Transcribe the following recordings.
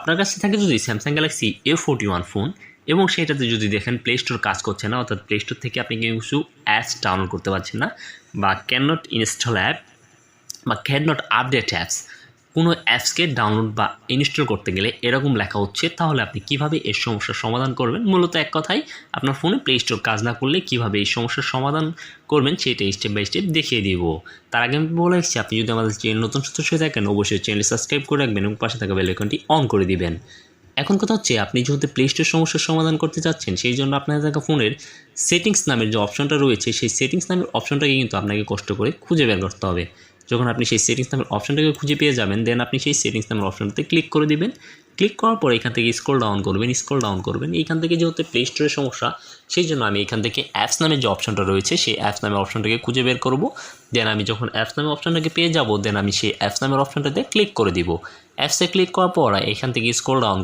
আপনার কাছে থাকে যদি স্যামসাং গ্যালাক্সি A41 ফোন এবং সেটাতে যদি দেখেন প্লে স্টোর কাজ করছে না, অর্থাৎ প্লে স্টোর থেকে আপনি কিছু অ্যাপস ডাউনলোড করতে পারছেন না, বা ক্যান নট ইনস্টল অ্যাপ বা ক্যান নট আপডেট অ্যাপস, কোনো অ্যাপসকে ডাউনলোড বা ইনস্টল করতে গেলে এরকম লেখা হচ্ছে, তাহলে আপনি কিভাবে এর সমস্যার সমাধান করবেন। মূলত এক কথায় আপনার ফোনে প্লে স্টোর কাজ না করলে কিভাবে এই সমস্যার সমাধান করবেন সেটাই স্টেপ বাই স্টেপ দেখিয়ে দিব। তার আগে আমি বলে রাখছি, আপনি যদি আমাদের চ্যানেল নতুন সদস্য হয়ে থাকেন অবশ্যই চ্যানেল সাবস্ক্রাইব করে রাখবেন এবং পাশে থাকা বেল আইকনটি অন করে দিবেন। এখন কথা হচ্ছে, আপনি যেহেতু প্লে স্টোর সমস্যার সমাধান করতে চাচ্ছেন, সেই জন্য আপনার থাকা ফোনের সেটিংস নামের যে অপশনটা রয়েছে, সেই সেটিংস নামের অপশনটাকে কিন্তু আপনাকে কষ্ট করে খুঁজে বের করতে হবে। যখন আপনি সেই সেটিংস নামের অপশনটাকে খুঁজে পেয়ে যাবেন, দেন আপনি সেই সেটিংস নামের অপশনটাতে ক্লিক করে দিবেন। ক্লিক করার পর এখান থেকে স্ক্রল ডাউন করবেন। এইখান থেকে যেহেতু প্লে স্টোরের সমস্যা, সেই জন্য আমি এখান থেকে অ্যাপস নামের যে অপশনটা রয়েছে সেই অ্যাপস নামের অপশনটাকে খুঁজে বের করব। দেন আমি যখন অ্যাপস নামের অপশনটাকে পেয়ে যাব, দেন আমি সেই অ্যাপস নামের অপশনটাতে ক্লিক করে দিব। অ্যাপসে ক্লিক করার পর এখান থেকে স্ক্রল ডাউন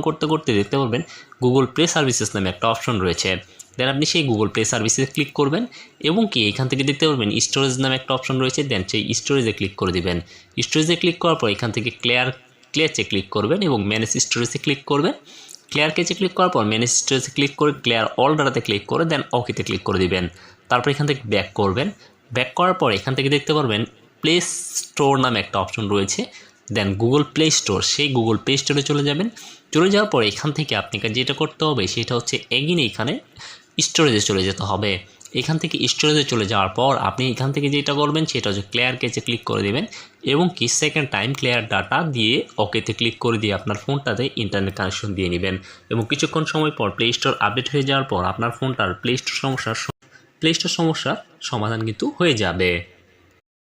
করতে করতে দেখতে পারবেন গুগল প্লে সার্ভিসেস নামে একটা অপশন রয়েছে। দেন আপনি সেই গুগল প্লে সার্ভিসে ক্লিক করবেন এবং কি এখান থেকে দেখতে পারবেন স্টোরেজ নামে একটা অপশন রয়েছে। দেন সেই স্টোরেজে ক্লিক করে দিবেন। স্টোরেজে ক্লিক করার পর এখান থেকে ক্লিয়ারকে ক্লিক করবেন এবং ম্যানেজ স্টোরেজে ক্লিক করবেন। ক্লিয়ার কেচে ক্লিক করার পর ম্যানেজ স্টোরেজে ক্লিক করে ক্লিয়ার অল ডাটাতে ক্লিক করে দেন ওকেতে ক্লিক করে দিবেন। তারপর এখান থেকে ব্যাক করবেন। ব্যাক করার পর এখান থেকে দেখতে পারবেন প্লে স্টোর নামে একটা অপশন রয়েছে। দেন গুগল প্লে স্টোর, সেই গুগল প্লে স্টোরে চলে যাবেন। চলে যাওয়ার পর এখান থেকে আপনাকে যেটা করতে হবে সেটা হচ্ছে এগিন এইখানে স্টোরেজে চলে যেতে হবে। এখান থেকে স্টোরেজে চলে যাওয়ার পর আপনি এখান থেকে যেটা করবেন সেটা হচ্ছে ক্লিয়ার কেচে ক্লিক করে দেবেন এবং কি সেকেন্ড টাইম ক্লিয়ার ডাটা দিয়ে ওকেতে ক্লিক করে দিয়ে আপনার ফোনটাতে ইন্টারনেট কানেকশন দিয়ে নেবেন এবং কিছুক্ষণ সময় পর প্লে স্টোর আপডেট হয়ে যাওয়ার পর আপনার ফোনটার প্লে স্টোর সমস্যার সমাধান কিন্তু হয়ে যাবে।